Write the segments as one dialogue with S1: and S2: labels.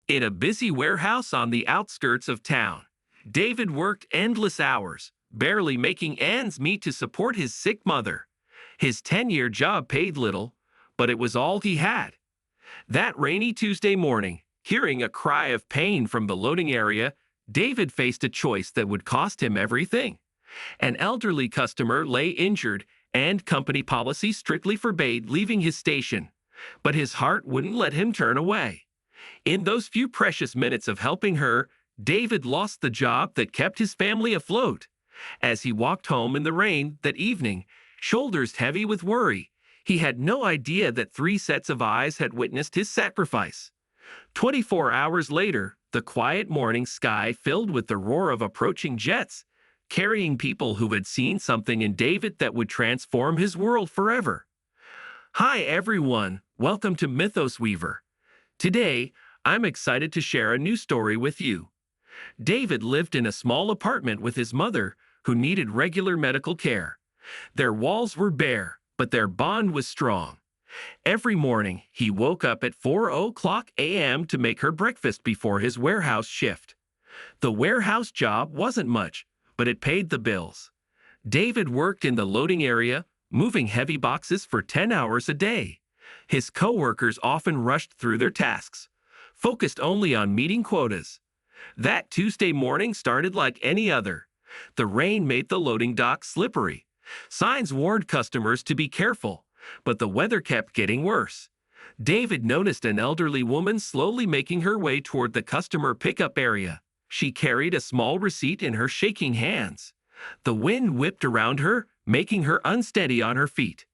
S1: In a busy warehouse on the outskirts of town, David worked endless hours, barely making ends meet to support his sick mother. His 10-year job paid little, but it was all he had. That rainy Tuesday morning, hearing a cry of pain from the loading area, David faced a choice that would cost him everything. An elderly customer lay injured, and company policy strictly forbade leaving his station. But his heart wouldn't let him turn away. In those few precious minutes of helping her, David lost the job that kept his family afloat. As he walked home in the rain that evening, shoulders heavy with worry, he had no idea that 3 sets of eyes had witnessed his sacrifice. 24 hours later, the quiet morning sky filled with the roar of approaching jets, carrying people who had seen something in David that would transform his world forever. Hi everyone, welcome to Mythos Weaver. Today, I'm excited to share a new story with you. David lived in a small apartment with his mother, who needed regular medical care. Their walls were bare, but their bond was strong. Every morning, he woke up at 4 a.m. to make her breakfast before his warehouse shift. The warehouse job wasn't much, but it paid the bills. David worked in the loading area, moving heavy boxes for 10 hours a day. His coworkers often rushed through their tasks, focused only on meeting quotas. That Tuesday morning started like any other. The rain made the loading dock slippery. Signs warned customers to be careful, but the weather kept getting worse. David noticed an elderly woman slowly making her way toward the customer pickup area. She carried a small receipt in her shaking hands. The wind whipped around her, making her unsteady on her feet.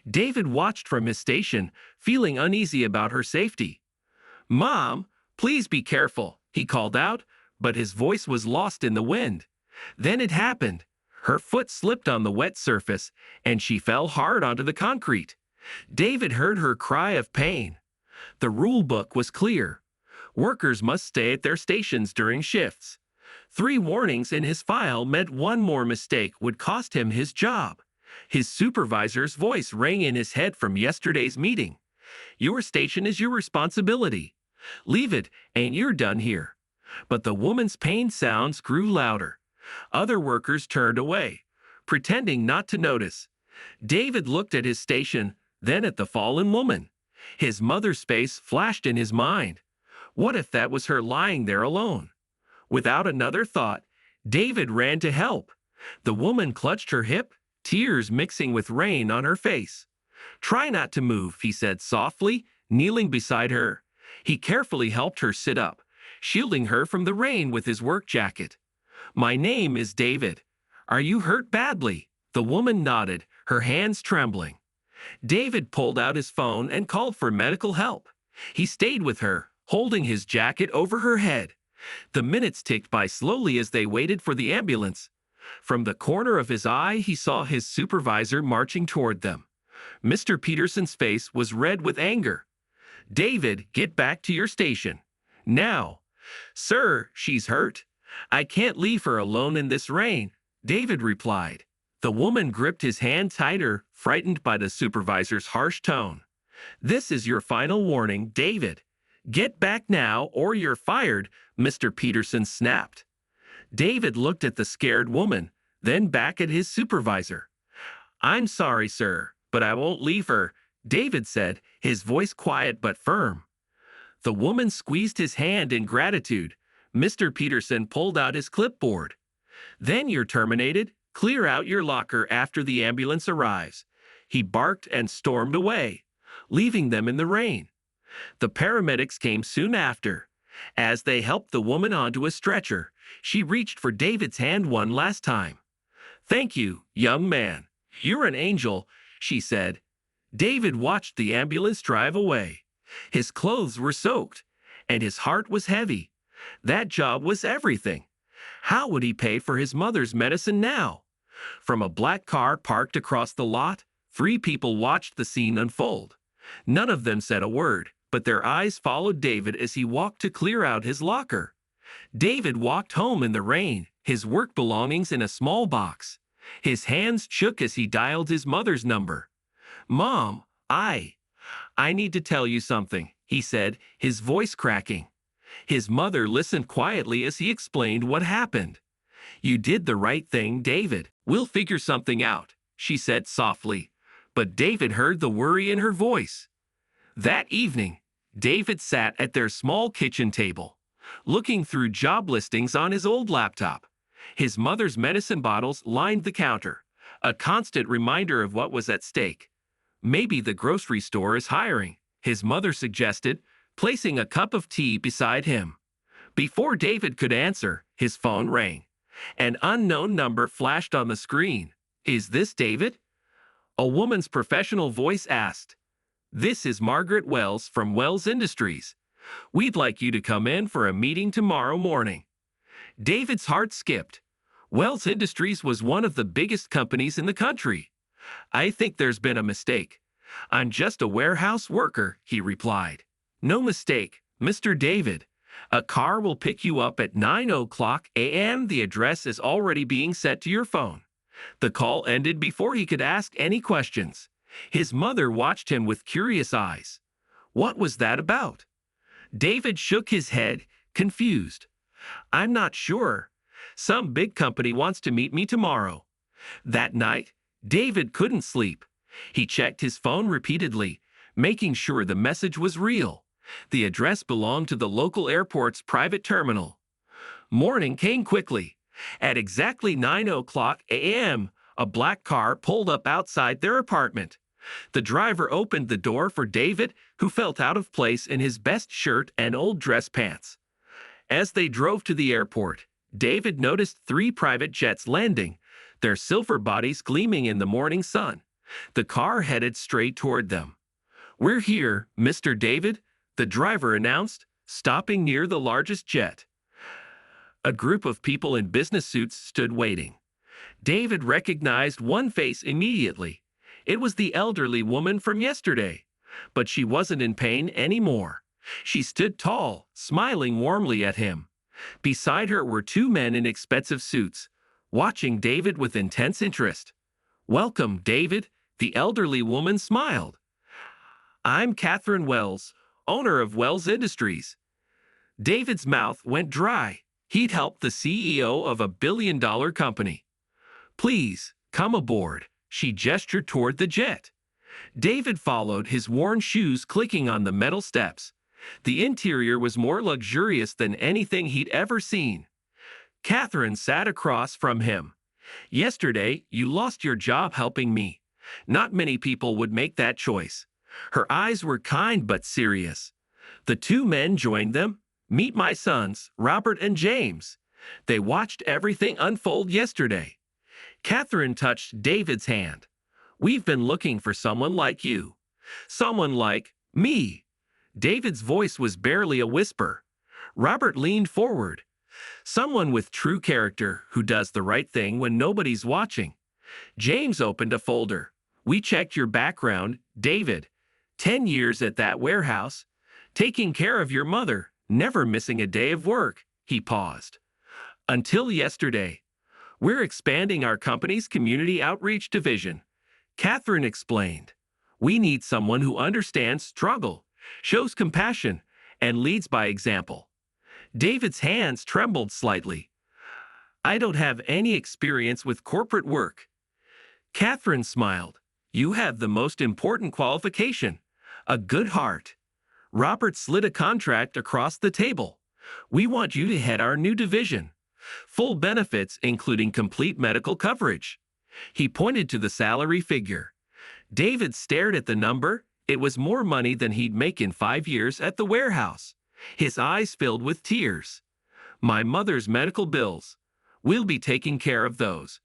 S1: David watched from his station, feeling uneasy about her safety. "Mom, please be careful," he called out, but his voice was lost in the wind. Then it happened. Her foot slipped on the wet surface, and she fell hard onto the concrete. David heard her cry of pain. The rule book was clear. Workers must stay at their stations during shifts. 3 warnings in his file meant one more mistake would cost him his job. His supervisor's voice rang in his head from yesterday's meeting. "Your station is your responsibility. Leave it, and you're done here." But the woman's pain sounds grew louder. Other workers turned away, pretending not to notice. David looked at his station, then at the fallen woman. His mother's face flashed in his mind. What if that was her lying there alone? Without another thought, David ran to help. The woman clutched her hip, tears mixing with rain on her face. "Try not to move," he said softly, kneeling beside her. He carefully helped her sit up, shielding her from the rain with his work jacket. "My name is David. Are you hurt badly?" The woman nodded, her hands trembling. David pulled out his phone and called for medical help. He stayed with her, holding his jacket over her head. The minutes ticked by slowly as they waited for the ambulance. From the corner of his eye, he saw his supervisor marching toward them. Mr. Peterson's face was red with anger. "David, get back to your station. Now." "Sir, she's hurt. I can't leave her alone in this rain," David replied. The woman gripped his hand tighter, frightened by the supervisor's harsh tone. "This is your final warning, David. Get back now or you're fired," Mr. Peterson snapped. David looked at the scared woman, then back at his supervisor. "I'm sorry, sir, but I won't leave her," David said, his voice quiet but firm. The woman squeezed his hand in gratitude. Mr. Peterson pulled out his clipboard. "Then you're terminated. Clear out your locker after the ambulance arrives." He barked and stormed away, leaving them in the rain. The paramedics came soon after. As they helped the woman onto a stretcher, she reached for David's hand one last time. "Thank you, young man. You're an angel," she said. David watched the ambulance drive away. His clothes were soaked, and his heart was heavy. That job was everything. How would he pay for his mother's medicine now? From a black car parked across the lot, 3 people watched the scene unfold. None of them said a word, but their eyes followed David as he walked to clear out his locker. David walked home in the rain, his work belongings in a small box. His hands shook as he dialed his mother's number. "Mom, I need to tell you something," he said, his voice cracking. His mother listened quietly as he explained what happened. "You did the right thing, David. We'll figure something out," she said softly. But David heard the worry in her voice. That evening, David sat at their small kitchen table, looking through job listings on his old laptop. His mother's medicine bottles lined the counter, a constant reminder of what was at stake. "Maybe the grocery store is hiring," his mother suggested, placing a cup of tea beside him. Before David could answer, his phone rang. An unknown number flashed on the screen. "Is this David?" A woman's professional voice asked. "This is Margaret Wells from Wells Industries. We'd like you to come in for a meeting tomorrow morning." David's heart skipped. Wells Industries was one of the biggest companies in the country. "I think there's been a mistake. I'm just a warehouse worker," he replied. "No mistake, Mr. David. A car will pick you up at 9 a.m. The address is already being sent to your phone." The call ended before he could ask any questions. His mother watched him with curious eyes. What was that about? David shook his head, confused. "I'm not sure. Some big company wants to meet me tomorrow." That night, David couldn't sleep. He checked his phone repeatedly, making sure the message was real. The address belonged to the local airport's private terminal. Morning came quickly. At exactly 9 a.m., a black car pulled up outside their apartment. The driver opened the door for David, who felt out of place in his best shirt and old dress pants. As they drove to the airport, David noticed 3 private jets landing, their silver bodies gleaming in the morning sun. The car headed straight toward them. "We're here, Mr. David," the driver announced, stopping near the largest jet. A group of people in business suits stood waiting. David recognized one face immediately. It was the elderly woman from yesterday. But she wasn't in pain anymore. She stood tall, smiling warmly at him. Beside her were 2 men in expensive suits, watching David with intense interest. "Welcome, David," the elderly woman smiled. "I'm Catherine Wells, owner of Wells Industries." David's mouth went dry. He'd helped the CEO of a billion-dollar company. "Please, come aboard," she gestured toward the jet. David followed, his worn shoes clicking on the metal steps. The interior was more luxurious than anything he'd ever seen. Catherine sat across from him. "Yesterday, you lost your job helping me. Not many people would make that choice." Her eyes were kind but serious. The 2 men joined them. "Meet my sons, Robert and James. They watched everything unfold yesterday." Catherine touched David's hand. "We've been looking for someone like you. Someone like me." David's voice was barely a whisper. Robert leaned forward. "Someone with true character who does the right thing when nobody's watching." James opened a folder. "We checked your background, David. 10 years at that warehouse. Taking care of your mother, never missing a day of work." He paused. "Until yesterday. We're expanding our company's community outreach division," Catherine explained. "We need someone who understands struggle, shows compassion, and leads by example." David's hands trembled slightly. "I don't have any experience with corporate work." Catherine smiled. "You have the most important qualification, a good heart." Robert slid a contract across the table. "We want you to head our new division. Full benefits including complete medical coverage." He pointed to the salary figure. David stared at the number. It was more money than he'd make in 5 years at the warehouse. His eyes filled with tears. "My mother's medical bills. We'll be taking care of those,"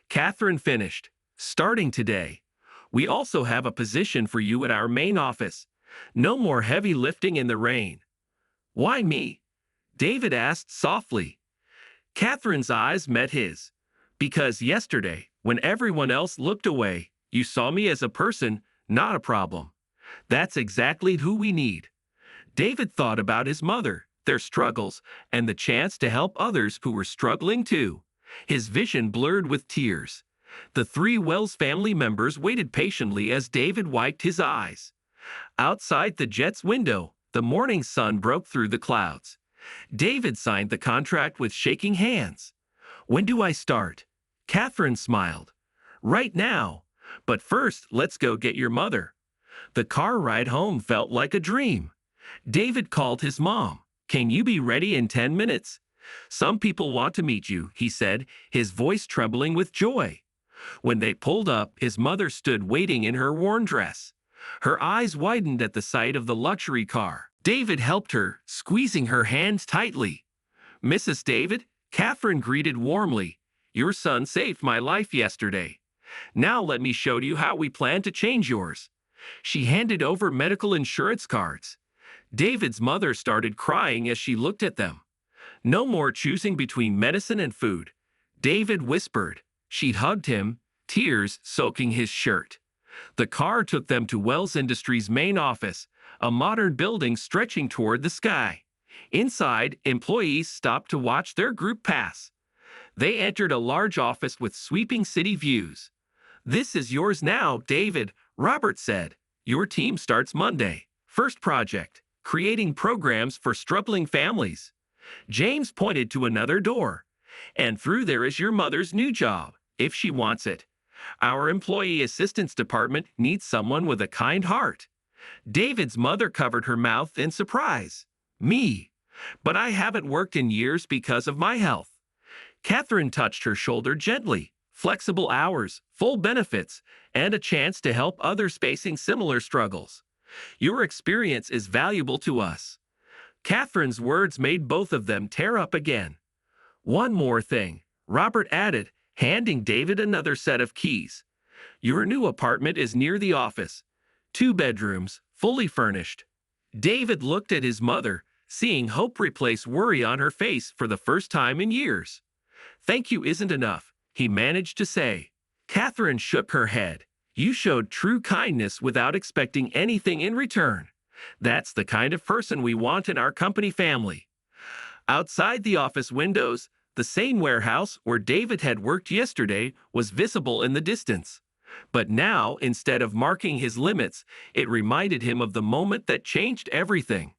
S1: Catherine finished. "Starting today. We also have a position for you at our main office. No more heavy lifting in the rain." "Why me?" David asked softly. Catherine's eyes met his. "Because yesterday, when everyone else looked away, you saw me as a person, not a problem. That's exactly who we need." David thought about his mother, their struggles, and the chance to help others who were struggling too. His vision blurred with tears. The 3 Wells family members waited patiently as David wiped his eyes. Outside the jet's window, the morning sun broke through the clouds. David signed the contract with shaking hands. When do I start? Catherine smiled. Right now. But first, let's go get your mother. The car ride home felt like a dream. David called his mom. Can you be ready in 10 minutes? Some people want to meet you, he said, his voice trembling with joy. When they pulled up, his mother stood waiting in her worn dress. Her eyes widened at the sight of the luxury car. David helped her, squeezing her hands tightly. Mrs. David, Catherine greeted warmly. Your son saved my life yesterday. Now let me show you how we plan to change yours. She handed over medical insurance cards. David's mother started crying as she looked at them. No more choosing between medicine and food. David whispered. She hugged him, tears soaking his shirt. The car took them to Wells Industries' main office, a modern building stretching toward the sky. Inside, employees stopped to watch their group pass. They entered a large office with sweeping city views. This is yours now, David, Robert said. Your team starts Monday. First project, creating programs for struggling families. James pointed to another door. And through there is your mother's new job, if she wants it. Our employee assistance department needs someone with a kind heart. David's mother covered her mouth in surprise. Me. But I haven't worked in years because of my health. Catherine touched her shoulder gently. Flexible hours, full benefits, and a chance to help others facing similar struggles. Your experience is valuable to us. Catherine's words made both of them tear up again. One more thing, Robert added, handing David another set of keys. Your new apartment is near the office. 2 bedrooms, fully furnished. David looked at his mother, seeing hope replace worry on her face for the first time in years. Thank you isn't enough, he managed to say. Catherine shook her head. You showed true kindness without expecting anything in return. That's the kind of person we want in our company family. Outside the office windows, the same warehouse where David had worked yesterday was visible in the distance. But now, instead of marking his limits, it reminded him of the moment that changed everything.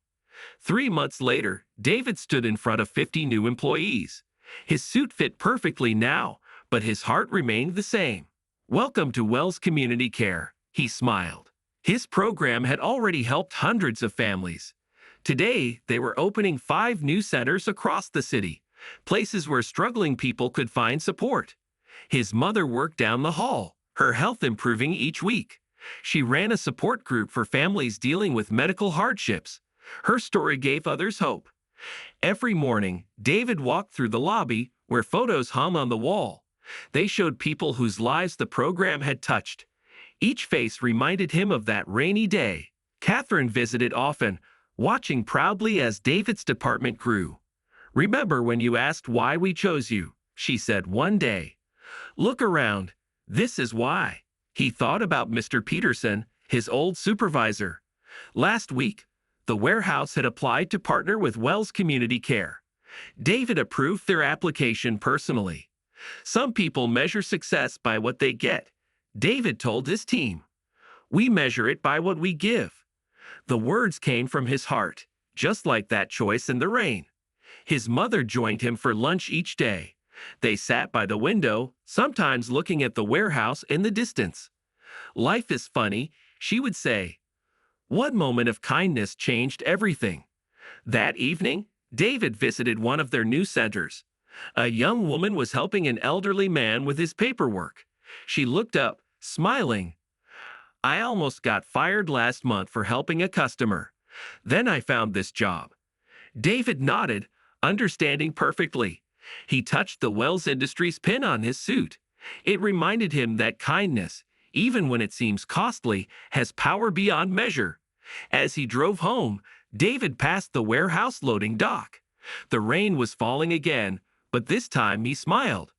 S1: 3 months later, David stood in front of 50 new employees. His suit fit perfectly now, but his heart remained the same. Welcome to Wells Community Care, he smiled. His program had already helped hundreds of families. Today, they were opening 5 new centers across the city, places where struggling people could find support. His mother worked down the hall, her health improving each week. She ran a support group for families dealing with medical hardships. Her story gave others hope. Every morning, David walked through the lobby, where photos hung on the wall. They showed people whose lives the program had touched. Each face reminded him of that rainy day. Catherine visited often, watching proudly as David's department grew. Remember when you asked why we chose you, she said one day. Look around. This is why. He thought about Mr. Peterson, his old supervisor. Last week, the warehouse had applied to partner with Wells Community Care. David approved their application personally. Some people measure success by what they get. David told his team. We measure it by what we give. The words came from his heart, just like that choice in the rain. His mother joined him for lunch each day. They sat by the window, sometimes looking at the warehouse in the distance. Life is funny, she would say. One moment of kindness changed everything. That evening, David visited one of their new centers. A young woman was helping an elderly man with his paperwork. She looked up, smiling. I almost got fired last month for helping a customer. Then I found this job. David nodded, understanding perfectly. He touched the Wells Industries pin on his suit. It reminded him that kindness, even when it seems costly, has power beyond measure. As he drove home, David passed the warehouse loading dock. The rain was falling again, but this time he smiled.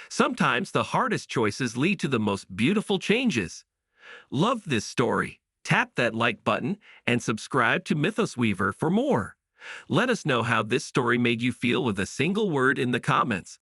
S1: Sometimes the hardest choices lead to the most beautiful changes. Love this story? Tap that like button and subscribe to Mythos Weaver for more. Let us know how this story made you feel with a single word in the comments.